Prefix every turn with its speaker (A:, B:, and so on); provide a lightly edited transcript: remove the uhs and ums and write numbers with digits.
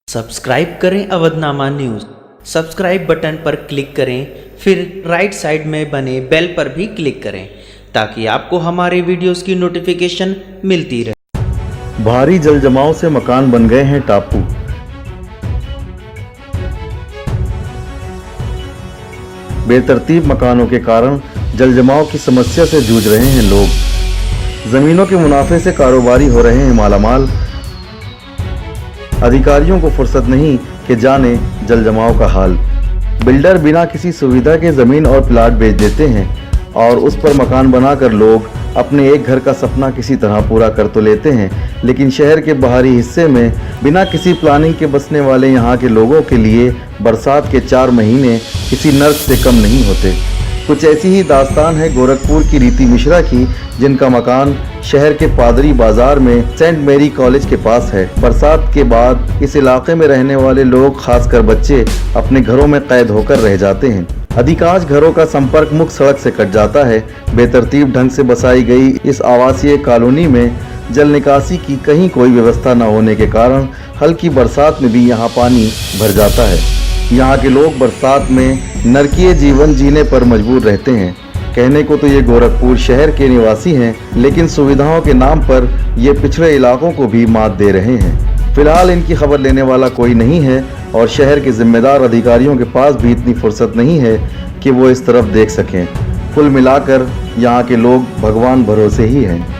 A: Subscribe करें Avadhnama news. Subscribe button पर click करें, फिर राइट साइड में बने बेल पर भी क्लिक करें ताकि आपको हमारे वीडियोस की नोटिफिकेशन मिलती रहे।
B: भारी जल जमाव से मकान बन गए हैं टापू। बेतरतीब मकानों के कारण जल जमाव की समस्या से जूझ रहे हैं लोग। जमीनों के मुनाफे से कारोबारी हो रहे हैं मालामाल। अधिकारियों को फुर्सत नहीं कि जाने जल जमाव का हाल। बिल्डर बिना किसी सुविधा के जमीन और प्लाट बेच देते हैं और उस पर मकान बनाकर लोग अपने एक घर का सपना किसी तरह पूरा कर तो लेते हैं, लेकिन शहर के बाहरी हिस्से में बिना किसी प्लानिंग के बसने वाले यहाँ के लोगों के लिए बरसात के 4 महीने किसी नर्क से कम नहीं होते। कुछ ऐसी ही दास्तान है गोरखपुर की रीति मिश्रा की, जिनका मकान शहर के पादरी बाजार में सेंट मेरी कॉलेज के पास है। बरसात के बाद इस इलाके में रहने वाले लोग, खासकर बच्चे, अपने घरों में कैद होकर रह जाते हैं। अधिकांश घरों का संपर्क मुख्य सड़क से कट जाता है। बेतरतीब ढंग से बसाई गई इस आवासीय कॉलोनी में जल निकासी की कहीं कोई व्यवस्था न होने के कारण हल्की बरसात में भी यहाँ पानी भर जाता है। यहाँ के लोग बरसात में नरकीय जीवन जीने पर मजबूर रहते हैं। कहने को तो ये गोरखपुर शहर के निवासी हैं, लेकिन सुविधाओं के नाम पर ये पिछड़े इलाकों को भी मात दे रहे हैं। फिलहाल इनकी खबर लेने वाला कोई नहीं है और शहर के जिम्मेदार अधिकारियों के पास भी इतनी फुर्सत नहीं है कि वो इस तरफ देख सकें। कुल मिलाकर यहाँ के लोग भगवान भरोसे ही हैं।